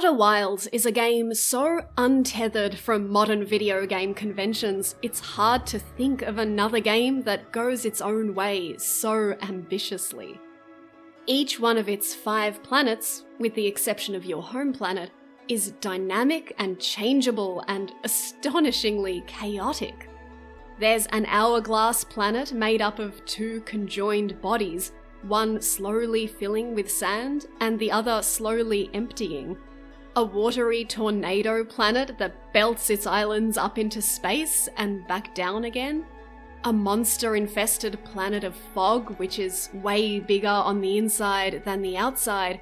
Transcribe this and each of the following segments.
Outer Wilds is a game so untethered from modern video game conventions, it's hard to think of another game that goes its own way so ambitiously. Each one of its 5 planets, with the exception of your home planet, is dynamic and changeable and astonishingly chaotic. There's an hourglass planet made up of 2 conjoined bodies, one slowly filling with sand and the other slowly emptying. A watery tornado planet that belts its islands up into space and back down again. A monster-infested planet of fog, which is way bigger on the inside than the outside.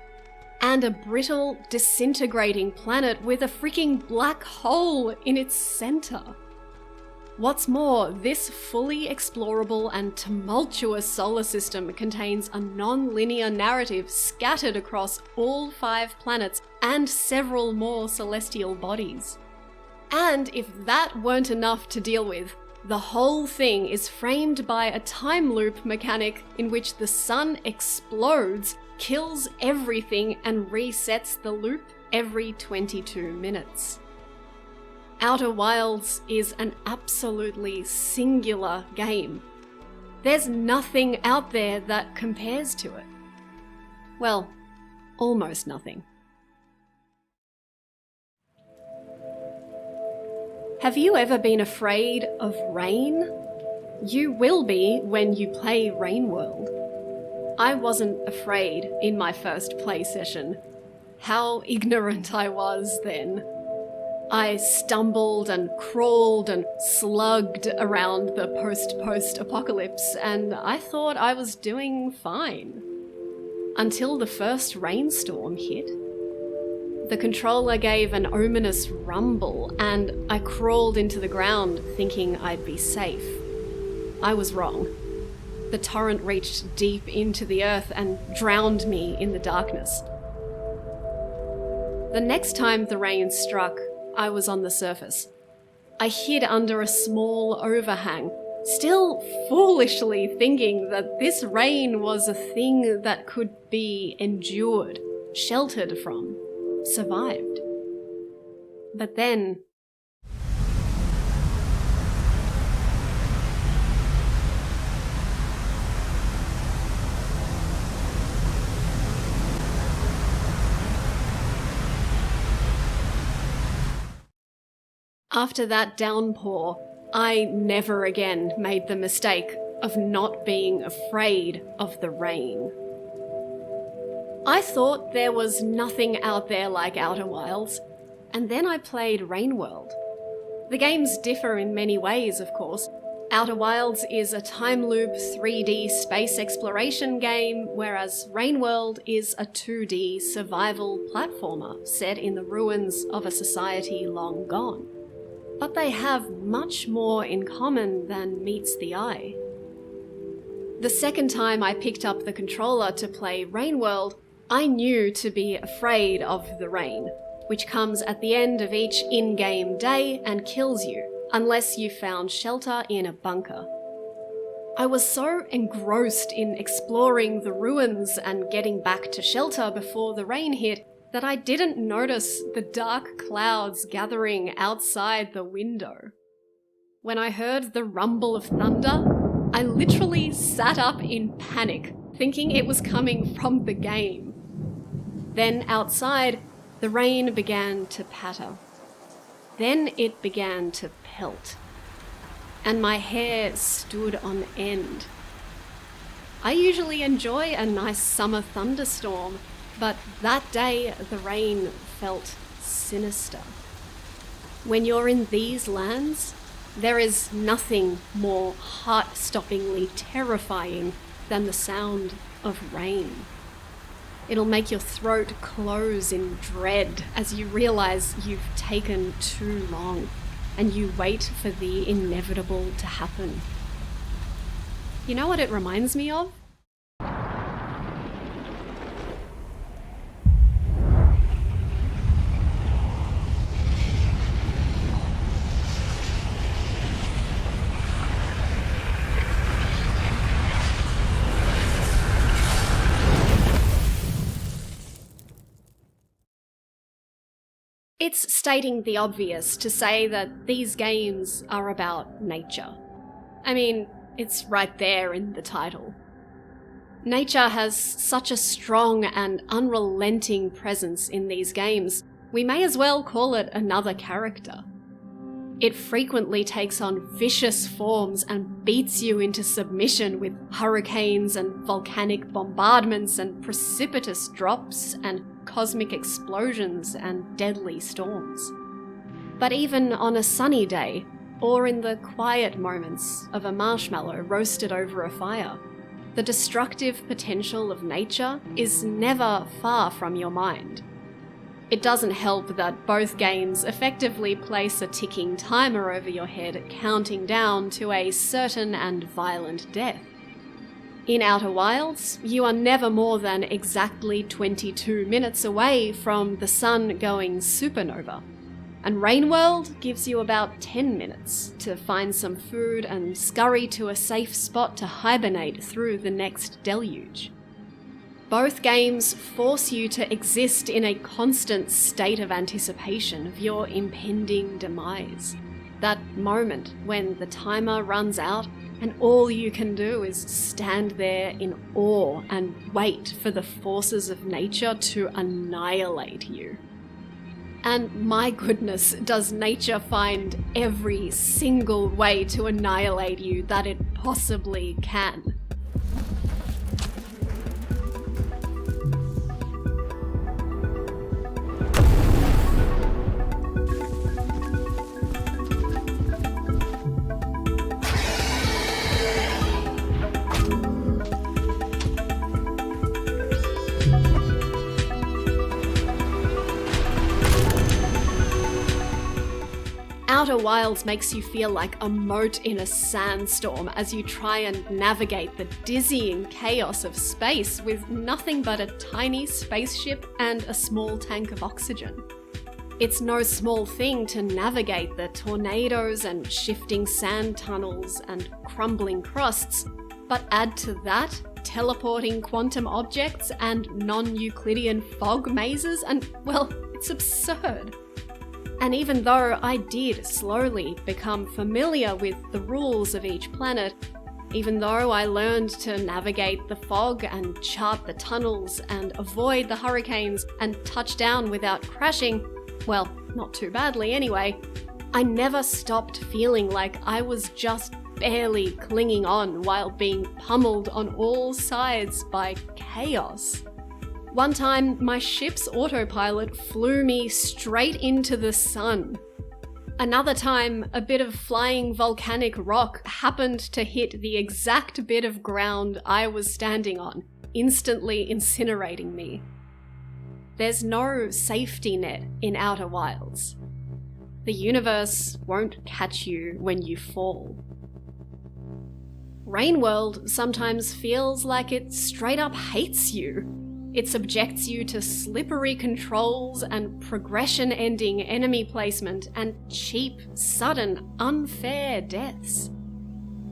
And a brittle, disintegrating planet with a freaking black hole in its center. What's more, this fully explorable and tumultuous solar system contains a non-linear narrative scattered across all 5 planets and several more celestial bodies. And if that weren't enough to deal with, the whole thing is framed by a time loop mechanic in which the sun explodes, kills everything, and resets the loop every 22 minutes. Outer Wilds is an absolutely singular game. There's nothing out there that compares to it. Well, almost nothing. Have you ever been afraid of rain? You will be when you play Rain World. I wasn't afraid in my first play session. How ignorant I was then. I stumbled and crawled and slugged around the post-apocalypse, and I thought I was doing fine. Until the first rainstorm hit. The controller gave an ominous rumble, and I crawled into the ground thinking I'd be safe. I was wrong. The torrent reached deep into the earth and drowned me in the darkness. The next time the rain struck, I was on the surface. I hid under a small overhang, still foolishly thinking that this rain was a thing that could be endured, sheltered from, survived. But then, after that downpour, I never again made the mistake of not being afraid of the rain. I thought there was nothing out there like Outer Wilds, and then I played Rain World. The games differ in many ways, of course. Outer Wilds is a time loop 3D space exploration game, whereas Rain World is a 2D survival platformer set in the ruins of a society long gone. But they have much more in common than meets the eye. The second time I picked up the controller to play Rain World, I knew to be afraid of the rain, which comes at the end of each in-game day and kills you, unless you found shelter in a bunker. I was so engrossed in exploring the ruins and getting back to shelter before the rain hit that I didn't notice the dark clouds gathering outside the window. When I heard the rumble of thunder, I literally sat up in panic, thinking it was coming from the game. Then outside, the rain began to patter. Then it began to pelt, and my hair stood on end. I usually enjoy a nice summer thunderstorm, but that day the rain felt sinister. When you're in these lands, there is nothing more heart-stoppingly terrifying than the sound of rain. It'll make your throat close in dread as you realize you've taken too long and you wait for the inevitable to happen. You know what it reminds me of? It's stating the obvious to say that these games are about nature. I mean, it's right there in the title. Nature has such a strong and unrelenting presence in these games, we may as well call it another character. It frequently takes on vicious forms and beats you into submission with hurricanes and volcanic bombardments and precipitous drops and cosmic explosions and deadly storms. But even on a sunny day, or in the quiet moments of a marshmallow roasted over a fire, the destructive potential of nature is never far from your mind. It doesn't help that both games effectively place a ticking timer over your head, counting down to a certain and violent death. In Outer Wilds, you are never more than exactly 22 minutes away from the sun going supernova, and Rainworld gives you about 10 minutes to find some food and scurry to a safe spot to hibernate through the next deluge. Both games force you to exist in a constant state of anticipation of your impending demise. That moment when the timer runs out and all you can do is stand there in awe and wait for the forces of nature to annihilate you. And my goodness, does nature find every single way to annihilate you that it possibly can. Outer Wilds makes you feel like a mote in a sandstorm as you try and navigate the dizzying chaos of space with nothing but a tiny spaceship and a small tank of oxygen. It's no small thing to navigate the tornadoes and shifting sand tunnels and crumbling crusts, but add to that teleporting quantum objects and non-Euclidean fog mazes and, well, it's absurd. And even though I did slowly become familiar with the rules of each planet, even though I learned to navigate the fog and chart the tunnels and avoid the hurricanes and touch down without crashing, well, not too badly anyway, I never stopped feeling like I was just barely clinging on while being pummeled on all sides by chaos. One time, my ship's autopilot flew me straight into the sun. Another time, a bit of flying volcanic rock happened to hit the exact bit of ground I was standing on, instantly incinerating me. There's no safety net in Outer Wilds. The universe won't catch you when you fall. Rainworld sometimes feels like it straight up hates you. It subjects you to slippery controls and progression-ending enemy placement and cheap, sudden, unfair deaths.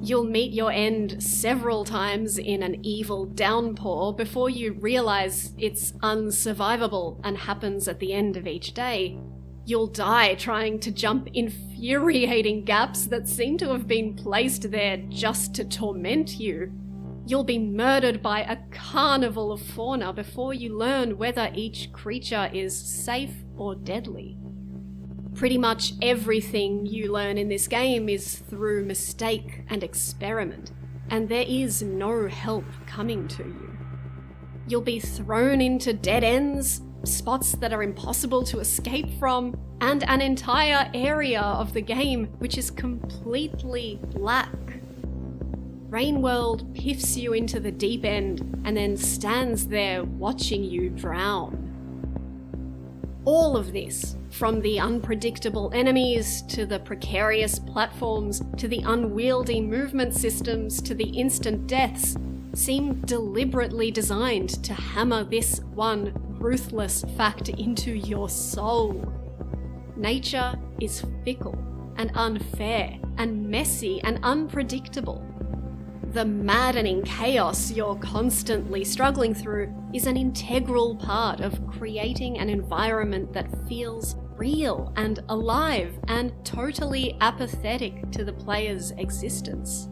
You'll meet your end several times in an evil downpour before you realize it's unsurvivable and happens at the end of each day. You'll die trying to jump infuriating gaps that seem to have been placed there just to torment you. You'll be murdered by a carnival of fauna before you learn whether each creature is safe or deadly. Pretty much everything you learn in this game is through mistake and experiment, and there is no help coming to you. You'll be thrown into dead ends, spots that are impossible to escape from, and an entire area of the game which is completely black. Rainworld piffs you into the deep end and then stands there watching you drown. All of this, from the unpredictable enemies to the precarious platforms to the unwieldy movement systems to the instant deaths, seem deliberately designed to hammer this one ruthless fact into your soul. Nature is fickle and unfair and messy and unpredictable. The maddening chaos you're constantly struggling through is an integral part of creating an environment that feels real and alive and totally apathetic to the player's existence.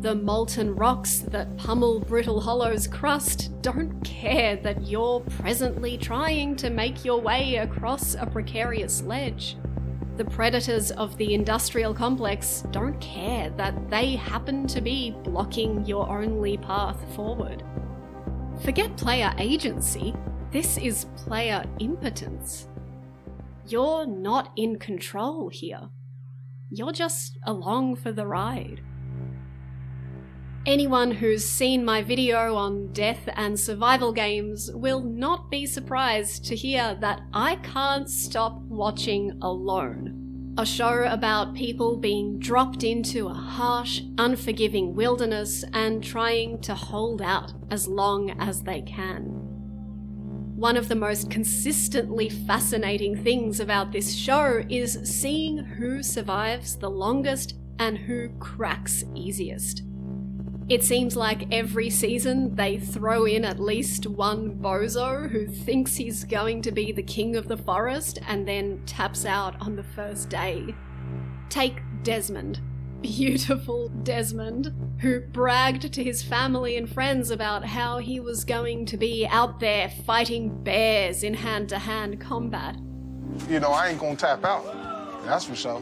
The molten rocks that pummel Brittle Hollow's crust don't care that you're presently trying to make your way across a precarious ledge. The predators of the industrial complex don't care that they happen to be blocking your only path forward. Forget player agency, this is player impotence. You're not in control here. You're just along for the ride. Anyone who's seen my video on death and survival games will not be surprised to hear that I can't stop watching Alone, a show about people being dropped into a harsh, unforgiving wilderness and trying to hold out as long as they can. One of the most consistently fascinating things about this show is seeing who survives the longest and who cracks easiest. It seems like every season they throw in at least one bozo who thinks he's going to be the king of the forest and then taps out on the first day. Take Desmond, beautiful Desmond, who bragged to his family and friends about how he was going to be out there fighting bears in hand-to-hand combat. You know, I ain't gonna tap out, that's for sure.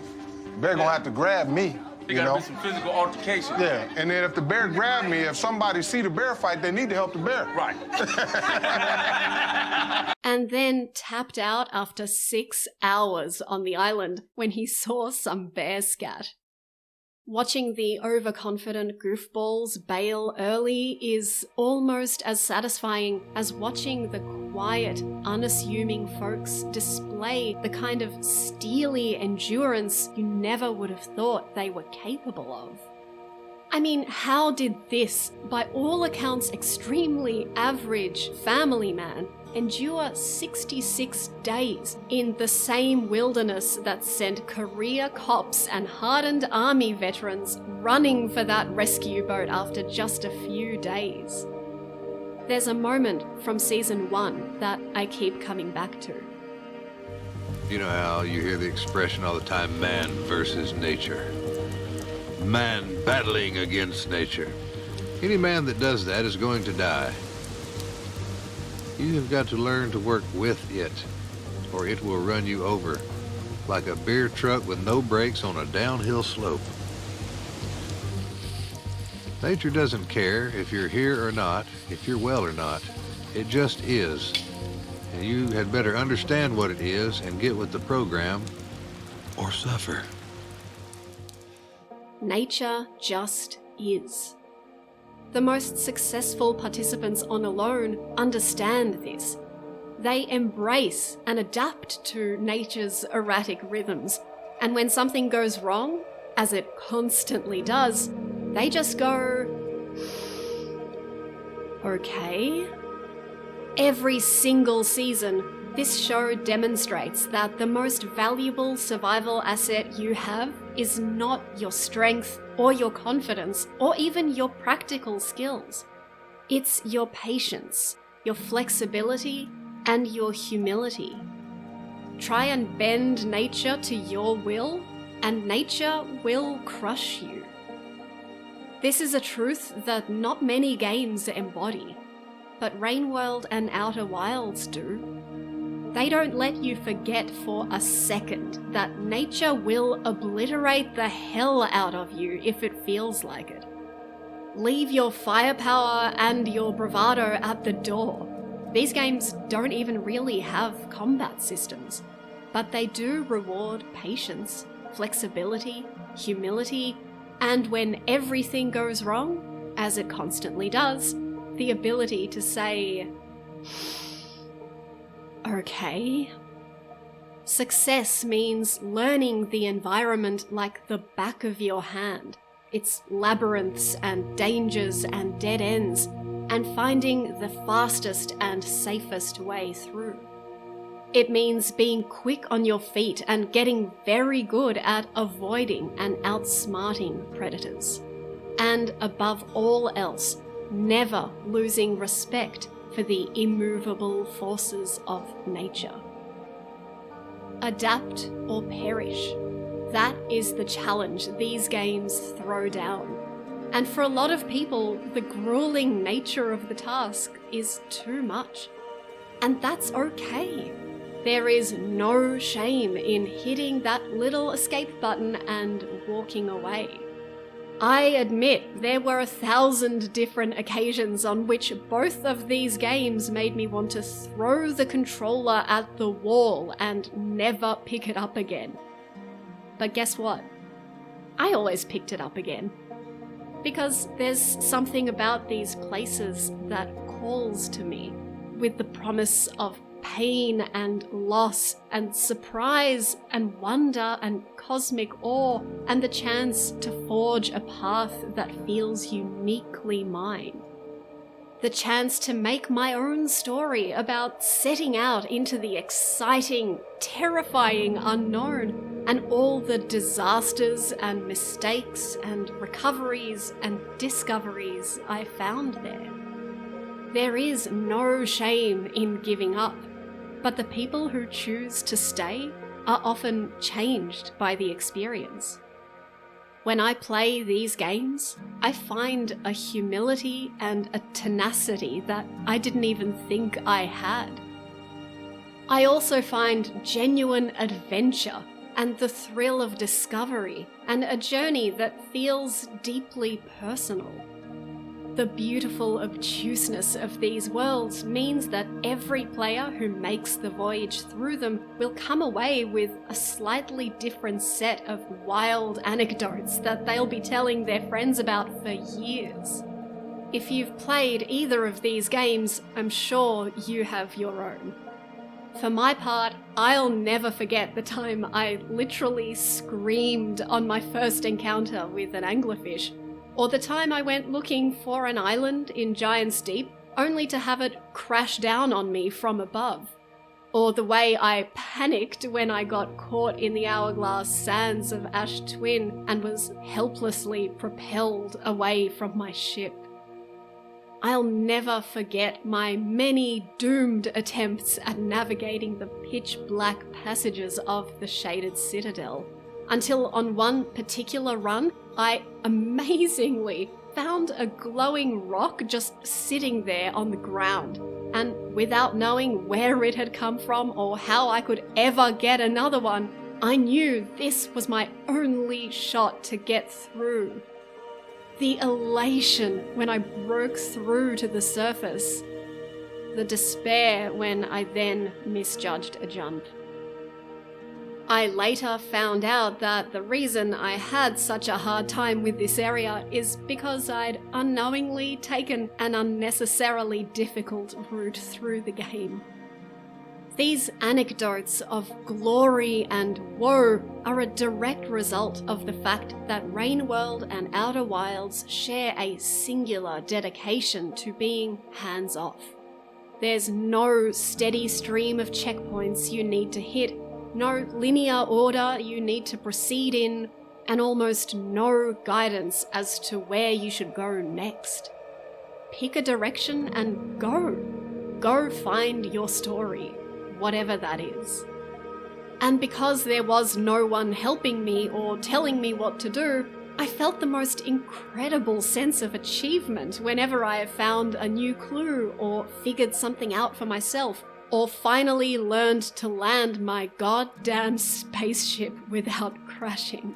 Bear gonna have to grab me. There gotta be some physical altercation. Yeah, and then if the bear grab me, if somebody see the bear fight, they need to help the bear. Right. And then tapped out after 6 hours on the island when he saw some bear scat. Watching the overconfident goofballs bail early is almost as satisfying as watching the quiet, unassuming folks display the kind of steely endurance you never would have thought they were capable of. I mean, how did this, by all accounts extremely average family man, endure 66 days in the same wilderness that sent career cops and hardened army veterans running for that rescue boat after just a few days? There's a moment from season 1 that I keep coming back to. You know how you hear the expression all the time, man versus nature. Man battling against nature. Any man that does that is going to die. You have got to learn to work with it, or it will run you over, like a beer truck with no brakes on a downhill slope. Nature doesn't care if you're here or not, if you're well or not. It just is. And you had better understand what it is and get with the program, or suffer. Nature just is. The most successful participants on Alone understand this. They embrace and adapt to nature's erratic rhythms, and when something goes wrong, as it constantly does, they just go, okay. Every single season, this show demonstrates that the most valuable survival asset you have is not your strength or your confidence or even your practical skills. It's your patience, your flexibility, and your humility. Try and bend nature to your will, and nature will crush you. This is a truth that not many games embody, but Rainworld and Outer Wilds do. They don't let you forget for a second that nature will obliterate the hell out of you if it feels like it. Leave your firepower and your bravado at the door. These games don't even really have combat systems, but they do reward patience, flexibility, humility, and when everything goes wrong, as it constantly does, the ability to say, okay. Success means learning the environment like the back of your hand, its labyrinths and dangers and dead ends, and finding the fastest and safest way through. It means being quick on your feet and getting very good at avoiding and outsmarting predators. And above all else, never losing respect for the immovable forces of nature. adapt or perish. That is the challenge these games throw down. And for a lot of people, the grueling nature of the task is too much. And that's okay. There is no shame in hitting that little escape button and walking away. I admit there were 1,000 different occasions on which both of these games made me want to throw the controller at the wall and never pick it up again. But guess what? I always picked it up again. Because there's something about these places that calls to me, with the promise of pain and loss and surprise and wonder and cosmic awe and the chance to forge a path that feels uniquely mine. The chance to make my own story about setting out into the exciting, terrifying unknown and all the disasters and mistakes and recoveries and discoveries I found there. There is no shame in giving up, but the people who choose to stay are often changed by the experience. When I play these games, I find a humility and a tenacity that I didn't even think I had. I also find genuine adventure and the thrill of discovery and a journey that feels deeply personal. The beautiful obtuseness of these worlds means that every player who makes the voyage through them will come away with a slightly different set of wild anecdotes that they'll be telling their friends about for years. If you've played either of these games, I'm sure you have your own. For my part, I'll never forget the time I literally screamed on my first encounter with an anglerfish, or the time I went looking for an island in Giant's Deep only to have it crash down on me from above, or the way I panicked when I got caught in the hourglass sands of Ash Twin and was helplessly propelled away from my ship. I'll never forget my many doomed attempts at navigating the pitch-black passages of the Shaded Citadel, until on one particular run, I amazingly found a glowing rock just sitting there on the ground, and without knowing where it had come from or how I could ever get another one, I knew this was my only shot to get through. The elation when I broke through to the surface, the despair when I then misjudged a jump. I later found out that the reason I had such a hard time with this area is because I'd unknowingly taken an unnecessarily difficult route through the game. These anecdotes of glory and woe are a direct result of the fact that Rainworld and Outer Wilds share a singular dedication to being hands-off. There's no steady stream of checkpoints you need to hit, no linear order you need to proceed in, and almost no guidance as to where you should go next. Pick a direction and go. Go find your story, whatever that is. And because there was no one helping me or telling me what to do, I felt the most incredible sense of achievement whenever I found a new clue or figured something out for myself, or finally learned to land my goddamn spaceship without crashing.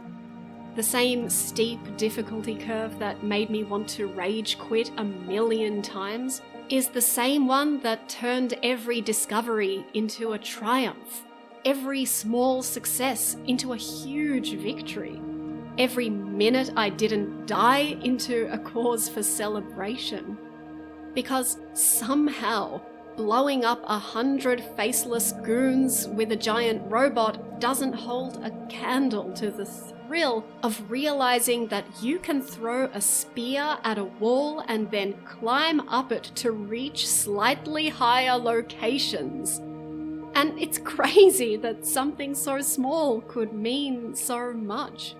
The same steep difficulty curve that made me want to rage quit 1,000,000 times is the same one that turned every discovery into a triumph, every small success into a huge victory, every minute I didn't die into a cause for celebration. Because somehow, blowing up 100 faceless goons with a giant robot doesn't hold a candle to the thrill of realizing that you can throw a spear at a wall and then climb up it to reach slightly higher locations. And it's crazy that something so small could mean so much.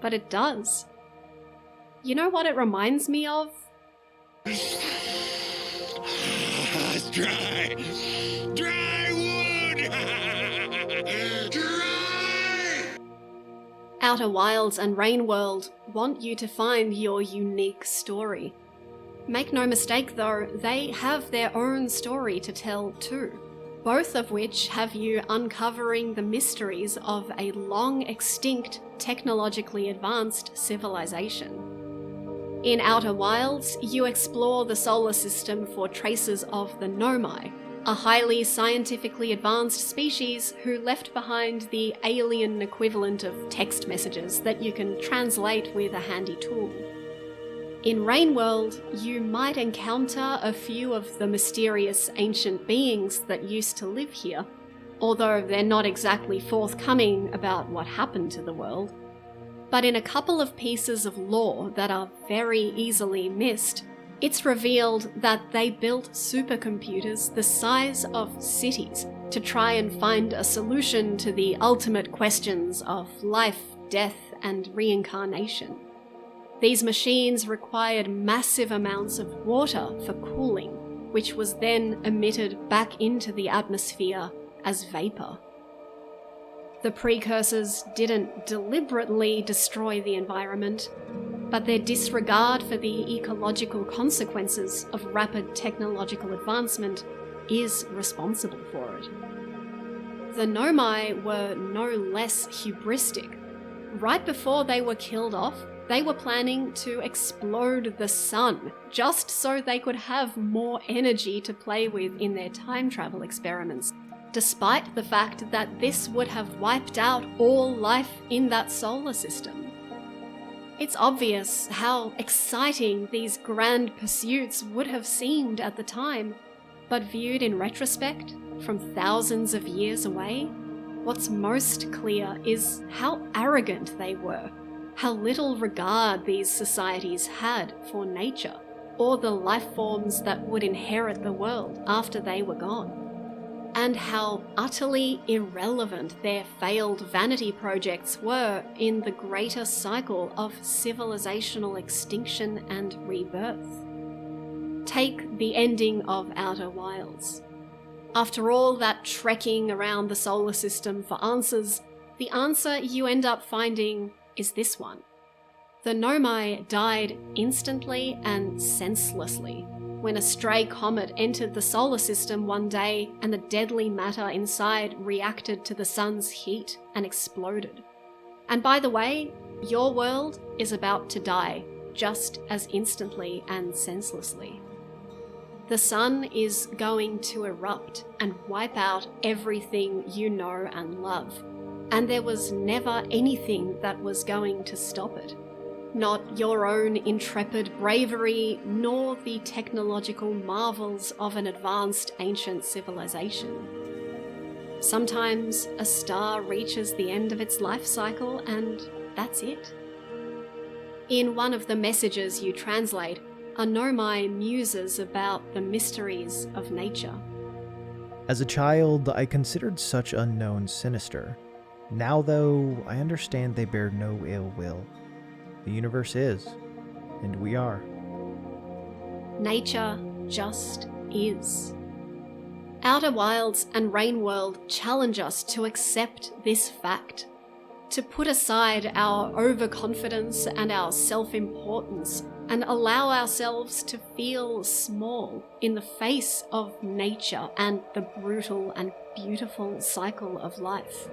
But it does. You know what it reminds me of? Dry wood! Outer Wilds and Rainworld want you to find your unique story. Make no mistake though, they have their own story to tell too, both of which have you uncovering the mysteries of a long extinct, technologically advanced civilization. In Outer Wilds, you explore the solar system for traces of the Nomai, a highly scientifically advanced species who left behind the alien equivalent of text messages that you can translate with a handy tool. In Rainworld, you might encounter a few of the mysterious ancient beings that used to live here, although they're not exactly forthcoming about what happened to the world. But in a couple of pieces of lore that are very easily missed, it's revealed that they built supercomputers the size of cities to try and find a solution to the ultimate questions of life, death, and reincarnation. These machines required massive amounts of water for cooling, which was then emitted back into the atmosphere as vapor. The precursors didn't deliberately destroy the environment, but their disregard for the ecological consequences of rapid technological advancement is responsible for it. The Nomai were no less hubristic. Right before they were killed off, they were planning to explode the sun, just so they could have more energy to play with in their time travel experiments, despite the fact that this would have wiped out all life in that solar system. It's obvious how exciting these grand pursuits would have seemed at the time, but viewed in retrospect, from thousands of years away, what's most clear is how arrogant they were, how little regard these societies had for nature, or the life forms that would inherit the world after they were gone, and how utterly irrelevant their failed vanity projects were in the greater cycle of civilisational extinction and rebirth. Take the ending of Outer Wilds. After all that trekking around the solar system for answers, the answer you end up finding is this one. The Nomai died instantly and senselessly when a stray comet entered the solar system one day and the deadly matter inside reacted to the sun's heat and exploded. And by the way, your world is about to die just as instantly and senselessly. The sun is going to erupt and wipe out everything you know and love, and there was never anything that was going to stop it. Not your own intrepid bravery, nor the technological marvels of an advanced ancient civilization. Sometimes a star reaches the end of its life cycle and that's it. In one of the messages you translate, a Nomai muses about the mysteries of nature. As a child, I considered such unknowns sinister. Now, though, I understand they bear no ill will. The universe is, and we are. Nature just is. Outer Wilds and Rainworld challenge us to accept this fact, to put aside our overconfidence and our self-importance and allow ourselves to feel small in the face of nature and the brutal and beautiful cycle of life.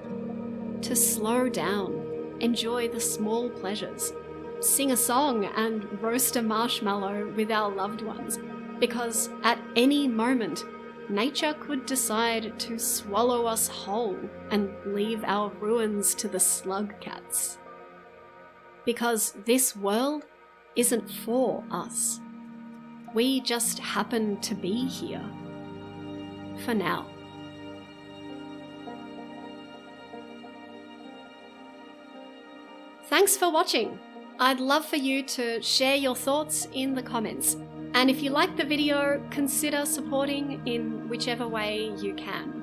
To slow down, enjoy the small pleasures, sing a song and roast a marshmallow with our loved ones, because at any moment, nature could decide to swallow us whole and leave our ruins to the slug cats. Because this world isn't for us. We just happen to be here. For now. Thanks for watching. I'd love for you to share your thoughts in the comments. And if you like the video, consider supporting in whichever way you can.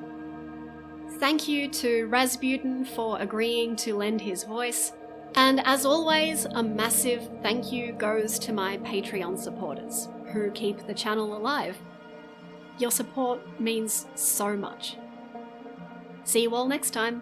Thank you to Rasputin for agreeing to lend his voice. And as always, a massive thank you goes to my Patreon supporters, who keep the channel alive. Your support means so much. See you all next time.